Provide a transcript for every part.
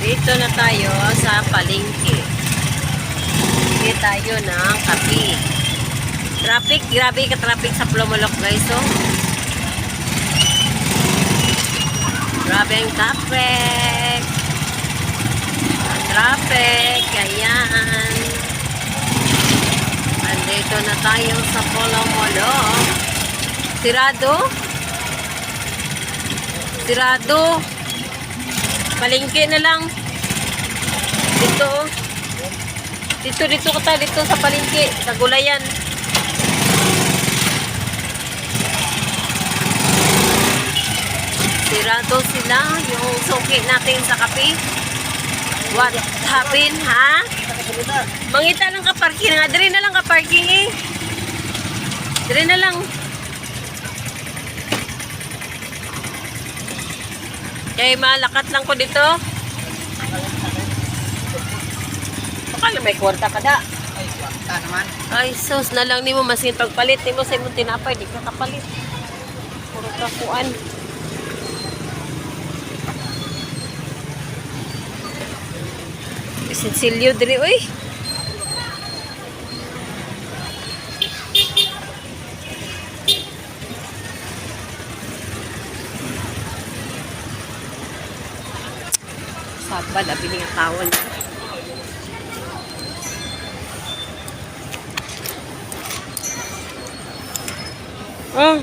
Dito na tayo sa palengke. Bili tayo ng kape. Traffic, grabe ka traffic sa Plumulok guys. So, grabe ang traffic. Traffic, ayan. Nandito na tayo sa Plumulok. Sirado? Sirado. Palengke na lang. Dito. Dito ka tayo. Dito sa palengke. Sa gulayan. Sirado sila. Yung suki natin sa kape. What happened, ha? Mangita lang ka parking. Dire na lang ka parking eh. Dire na lang. Kaya malakat lang ko dito. Baka may kwarta ka da. Ay, kwarta naman. Ay, sus na lang ni mo. Masin pagpalit ni mo sa imong tinapay. Di ka kapalit. Puro kakuan. Sinsilyo diri, uy. Sabal, abili ng tawon. Oh.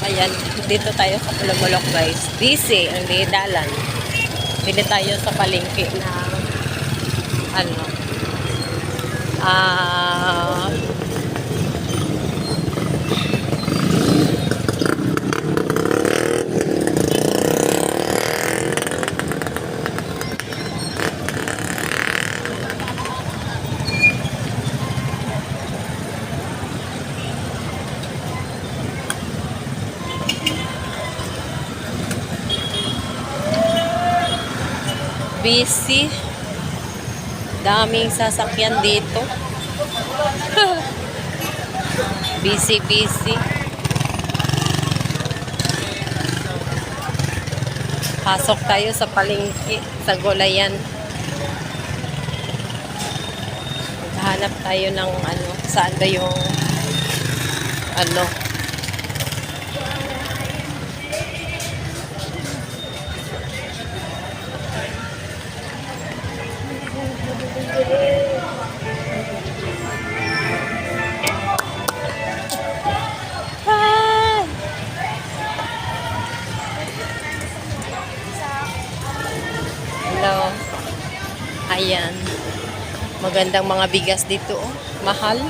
Ayan, dito tayo sa Plumulok guys. Busy ang dalan. Bili tayo sa palengke na ano. Busy. Daming sasakyan dito. Busy. Pasok tayo sa palengke, sa gulayan. Hanap tayo ng ano, saan ba yung ano. Hello. Ayan. Magandang mga bigas dito. Oh. Mahal.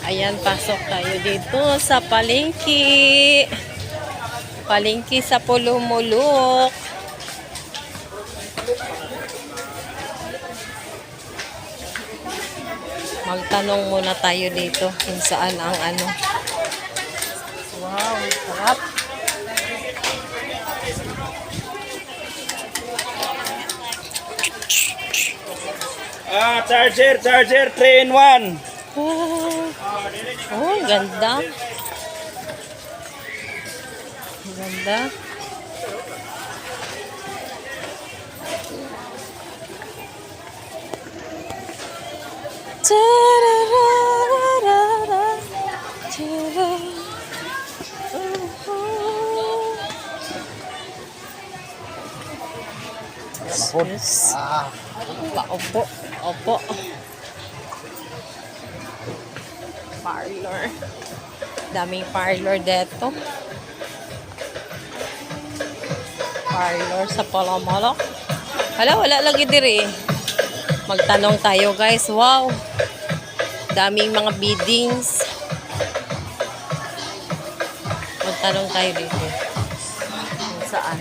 Ayan, pasok tayo dito sa palengke. Palengke sa Plumulok. Magtanong muna tayo dito kung saan ang ano. Wow, sarap. Charger 3 in 1. Oh, ganda. Ganda. Yes. Opo. Opo. Parlor. Daming parlor dito. Parlor sa Plumulok. Hala, wala lagi diri. Magtanong tayo guys. Wow. Daming mga biddings. Magtanong tayo dito. Kung saan.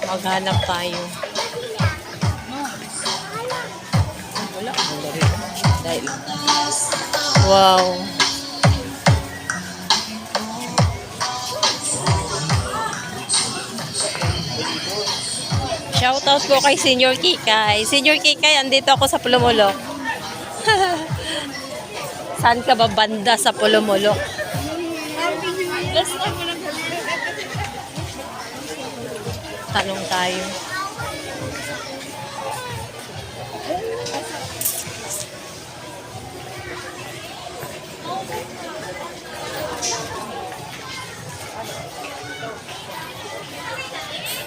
Maghanap tayo. Wala. Dahil. Wow. Shoutout po kay Senior Kikay. Senior Kikay, andito ako sa Pulumulok. Saan ka ba banda sa Pulumulok? Tanong tayo.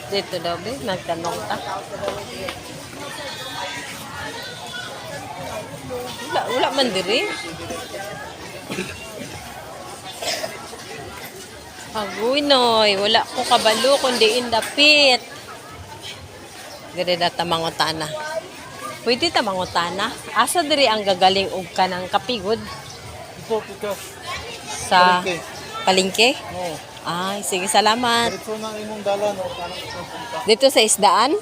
Dito daw, be. Nagtanong ka. Wala man diri. Agoy, noy. Wala ko kabalo, kundi indapit. Diri na tamangutana. Pwede tamangutana. Asa diri ang gagaling og ka ng kapigod? Sa palengke? Oo. Ay, sige, salamat. Ito na imong dala, no? Parang pupunta. Dito sa isdaan?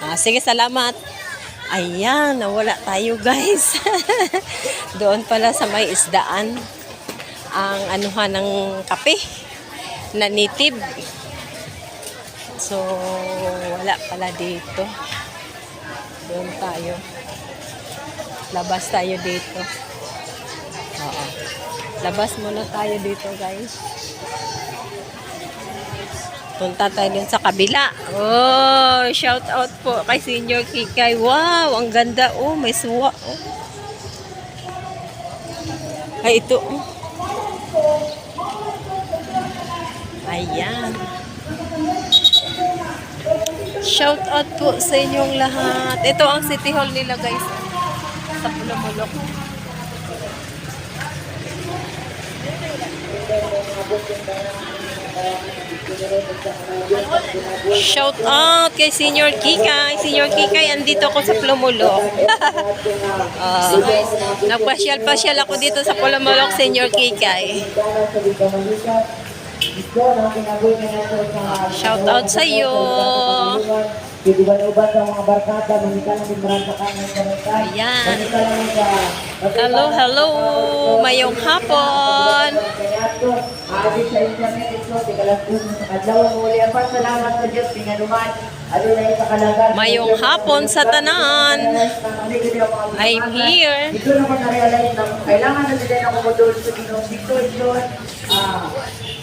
Ah, sige, salamat. Ayan, nawala tayo guys. Doon pala sa may isdaan ang anuhan ng kape na native. So, wala pala dito. Doon tayo. Labas tayo dito. Oo. Labas muna tayo dito guys. Punta tayo dun sa kabila. Oh, shout out po kay Senior Kikay. Wow, ang ganda. Oh, may suwa. Oh. Ay, ito. Oh. Ayan. Shout out po sa inyong lahat. Ito ang City Hall nila guys. Sa Pulumulok. Shout out kay Senior Kikay. Senior Kikay, andito ako sa Pulumulok. Nagpasyal-pasyal ako dito sa Pulumulok, Senior Kikay. Shout out sa iyo. Ayan. Hello, hello. Mayong hapon. Mayong hapon sa tanan. I'm here. Ito naman na-realize na kailangan na nila ako doon sa Ginoo.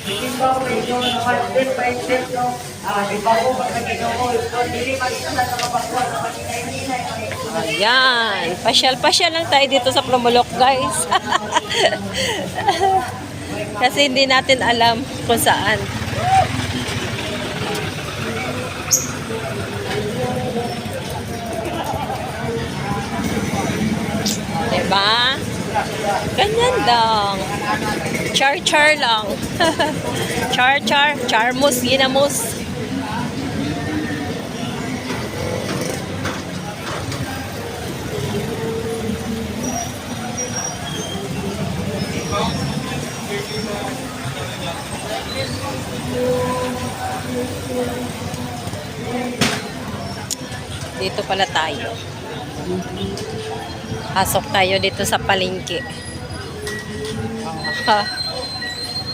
Hindi ba ako ito naman step by step, no? Di ba ako pag nag-Ginoo, hindi mag-isa na kapagkuhan na mag-inay-inay. Ayan. Pasyal-pasyal lang tayo dito sa Pulumulok, guys. Kasi hindi natin alam kung saan. Diba? Ganyan lang. Char-char lang. Char-char. Charmus, ginamos. Dito pala tayo. Pasok tayo dito sa palengke.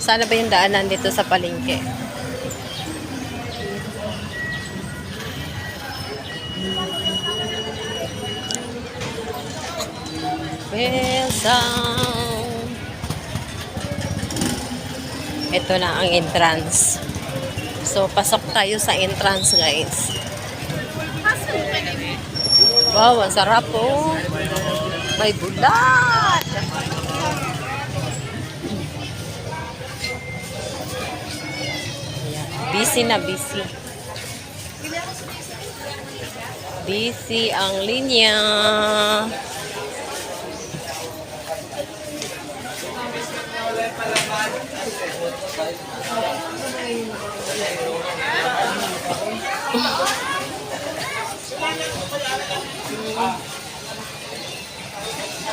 Sana ba yung daanan dito sa palengke? Ito na ang entrance. So, pasok tayo sa entrance, guys. Wow, ang sarap po. May bulat. Busy na busy. Busy ang linya.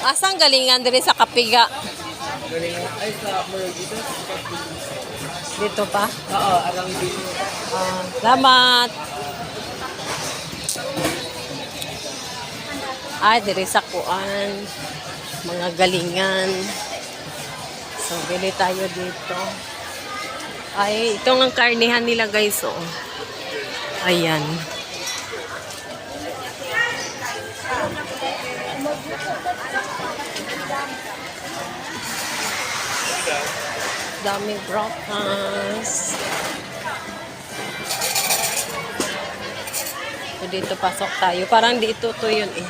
Asang galingan diri sa Kapiga? Ay, sa Murag dito. Dito pa? Oo, arang dito. Salamat. Diri sa kuan. Mga galingan. So, bili tayo dito. Ay, ito ang karnihan nila guys, oh. Ayan. Daming brokas. So, dito pasok tayo. Parang dito to yun eh.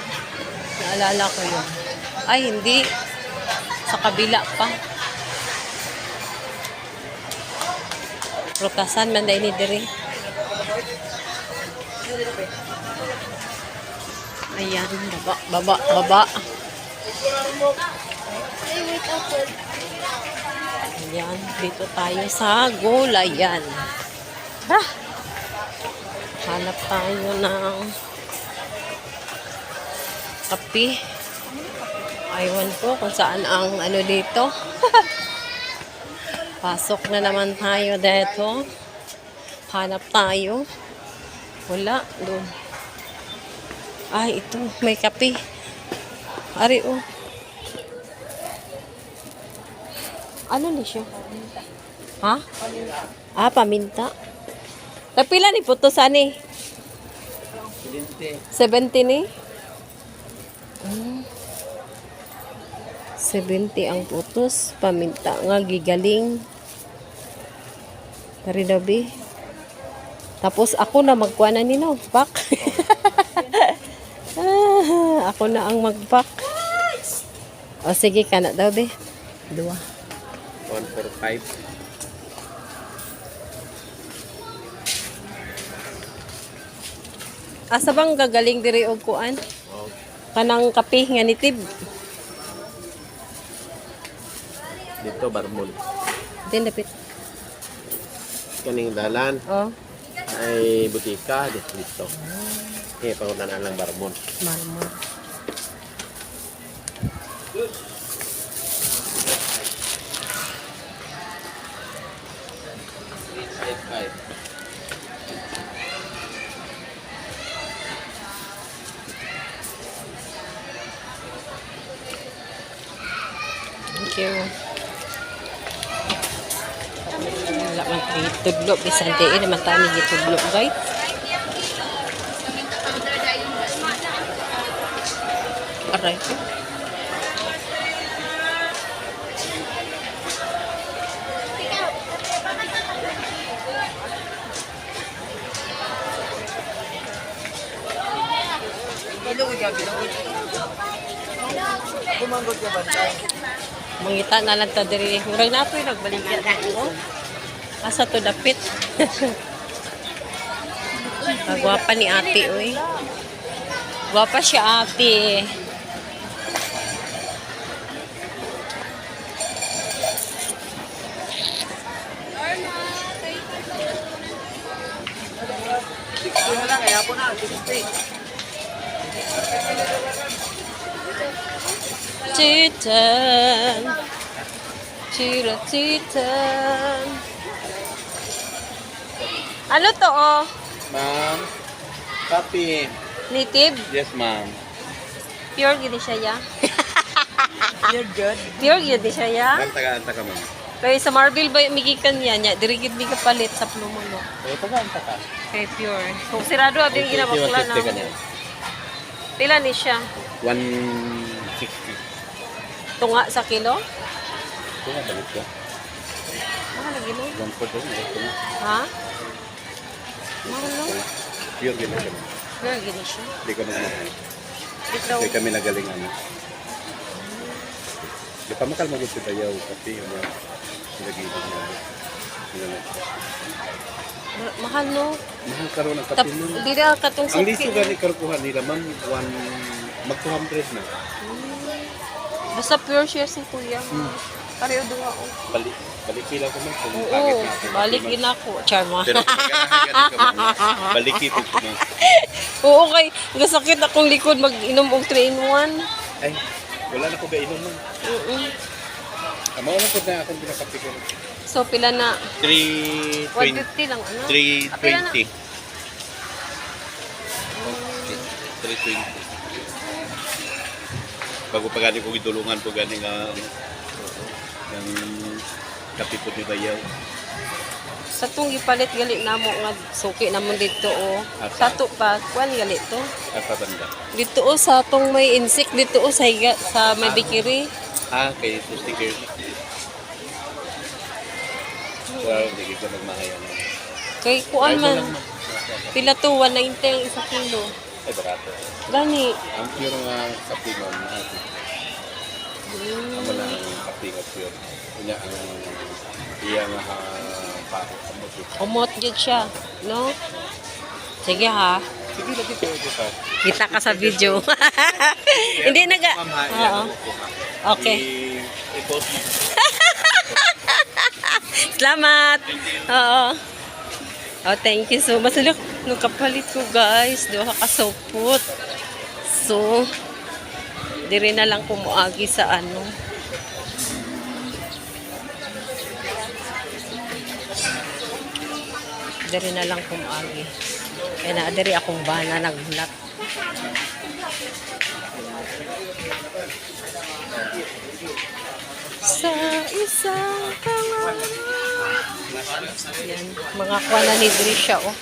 Naalala ko yun. Ay, hindi. Sa kabila pa. Prutasan, manday ni Diri. Ayan, baba. Ayan, dito tayo sa gulayan. Hanap tayo ng kape. Aywan ko kung saan ang ano dito. Pasok na naman tayo dito. Hanap tayo. Wala, doon. Ay, ito, may kape. Ari, oh. Ano ni siya? Ha? Paminta. Napila ni putusan ni? 70 ni? 70 ang putos. Paminta nga, gigaling. Dari dabi. Tapos ako na magkuha na nino. Pak. Ako na ang magpak. O sige ka na daw be. 2. 145. Asa bang gagaling diri og kuan? Kanang kape nga nitib. Dito, Barmol. Din dapit. Kaning dalan Oh, ay butika dito. Pangunan na lang Barmol. marmol. Thank you. Wala man itudlo. Bisan di naman tayo itudlo, guys. Aray. Kumanggot ka bantay. Mangita na lang ta diri. Murag na po yung nagbaligyan ako. Asa to dapit. Gwapa ni ate, uy. Gwapa siya ate. Ito na lang, kaya po na. 60. Titan. Titan. Ano to, oh? Ma'am, copy. Native? Yes, ma'am. Pure gini siya, ya? You're good. Pure gini siya, ya? Taga-anta ka, ma'am. Kaya sa Marvel ba yung migikan niya? Dirigid ni kapalit sa plumo, no? Taga-anta ka. Kay pure. Kung sirado, abing ginabakla na. ka niya. Pila ni siya? 160. Tunga sa kilo? Ito nga, balik ka. Mahal lagi no? 140. Ha? Mahal no? Pure gina ka, ma'am. Pure gini siya. Hindi ka magmahal. Ito. Hindi kami nagaling ano. Di pa makal mag-usip tayo kasi ano, nagiging ano. Mahal no? Mahal karoon ang kape mo. Di na katong Ang liso suki. gani karukuhan nila ma'am, mag-200 na. Basta pure siya si kuya. Pareho duwa o. Balik lang ko man kung Oo, target natin. balik din ako. Charma. Pero ganahan ka ma'am. Baliki po ma'am. Oo, kay gasakit akong likod mag-inom og 3-in-1. Ay, wala na ko gainom ma'am. Amaw na po na akong pinakape ko. So, pila na? 320. 150 lang, ano? 320. 320. Bago pa gani ko gidulungan po gani nga ng kape po ni Bayaw. Sa tong gipalit gali namo nga suki namon dito o. Asa? Sa to pa kwan gali to. At patanda. Dito o sa tong may insect dito o sa sa may bikiri. Kay to sticker. Well, hindi ko magmahaya na. Kay kuan man. Pila to 190 ang isa kilo. Ay, barato. Gani. Ang pure nga kape mo, ang wala ang kape nga pure. Kanya ang iya nga bakit sa mo. Umot jud siya, no? Sige ha. Sige, lagi ko sa Kita ka sa video. Hindi naga. Ma'am, ha, Oo. Okay. I-post mo. Salamat. Oo. Oh, thank you so much. Look, nung kapalit ko guys, duha ka supot. So, diri na lang kumuagi sa ano. Diri na lang kumuagi. Kaya na, diri akong bana naghulat. Sa isang pangalan. Yan, mga kuwana ni Dri siya, oh.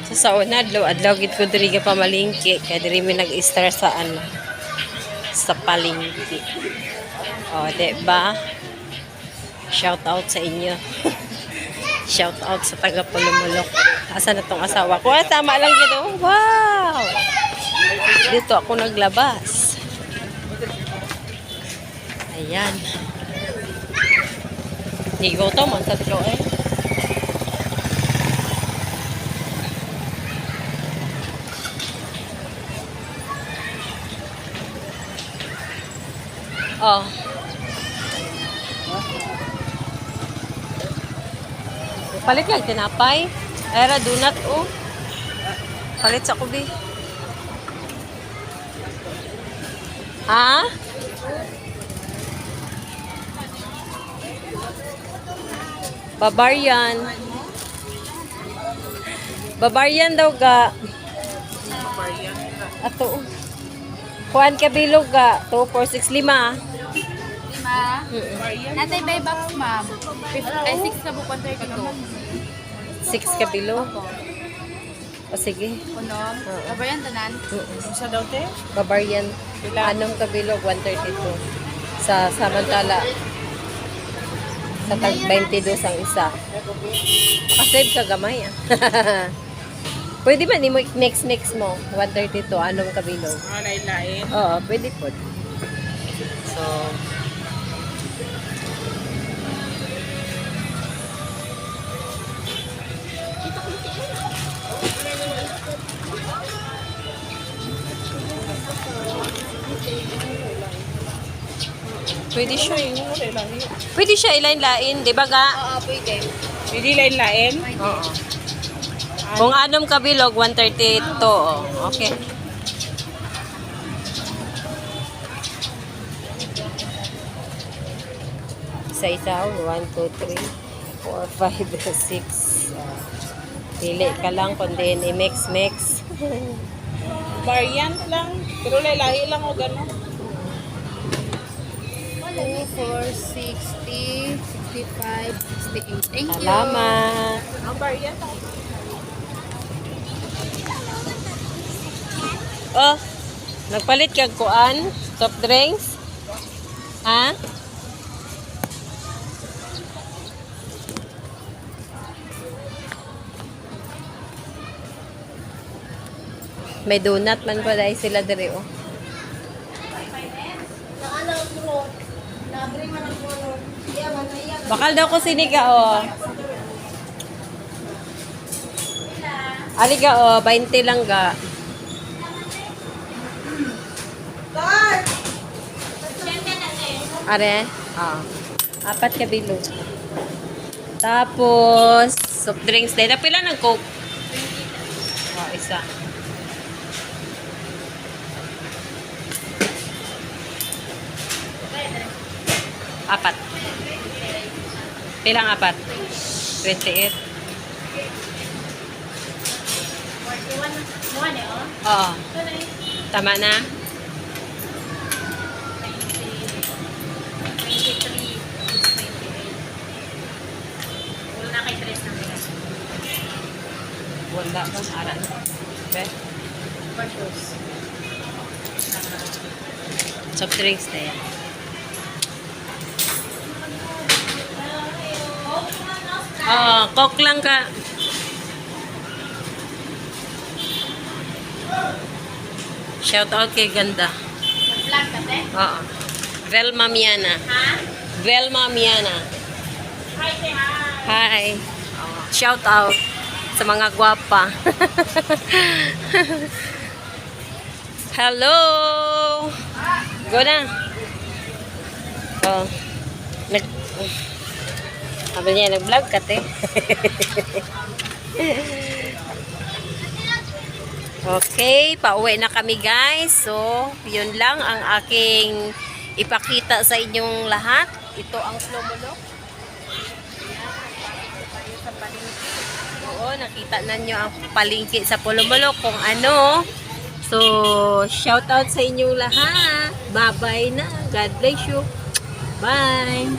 So, sa una, adlaw gid ko diri ka pamalingki, kaya diri mi nag-star sa ano, sa palingki. Oh, diba? Shout out sa inyo. Shout out sa taga Pulumulok. Asa na tong asawa ko? Ah, tama lang gito. Wow! Dito ako naglabas. Ayan. Higo to, man sa tlo eh. Oh. Palit lang tinapay. Era donut oh. Palit sa kubi. Ha? Barbarian. Barbarian daw ga. Ato. Kuan ka bilog ga. 2465. 5. Natay bay box, ma'am. Ay, 6 ka bukon 32. 6 ka bilog. O sige. Kunom. Aba yan, tanan. Sa daw te? Barbarian. Anong ka bilog 132. Sa samantala sa tag 22 ang isa. Makasave ka gamay ah. Pwede ba ni mo mix mo 132 anong ka bilog? Lain-lain. Oo, pwede po. So, pwede siya. Pwede siya ilain-lain, di ba ga? Oo, pwede. Hindi lain-lain. Oo. Kung anong kabilog, 132. Oh. Okay. Isa-isa, 1, 2, 3, 4, 5, 6. Pili ka lang, kundi i-mix-mix. Variant lang. Pero lahi lang o gano'n. 2, 4, 60, 65, 68. Thank you. Salamat. Ang variant ako. Oh, nagpalit kag kuan, soft drinks? Ha? May donut man pa dahil sila dire oh. Bakal daw ko siniga oh. Aliga oh, 20 lang ga. Are? Ah. 4 ka bilog. Tapos, soft drinks din. Pila ng Coke? Oh, isa. Apat. Pilang apat? 28. 41 eh, oh. Oo. Tama na? 23. Wala na kay Tres ng bigas. Wala ba? Ara na. Okay. Soft drinks na yan. Coke lang ka. Shout out kay Ganda. Mag-vlog ka, te? Oo. Velma Miana. Ha? Velma Miana. Hi, te, ha? Hi. Shout out sa mga gwapa. Hello. Go na. Oh. Sabi niya, nag-vlog ka, te. Okay, pauwi na kami, guys. So, yun lang ang aking ipakita sa inyong lahat. Ito ang Slomolok. Oo, nakita na nyo ang palingki sa Pulumulok kung ano. So, shout out sa inyong lahat. Bye-bye na. God bless you. Bye.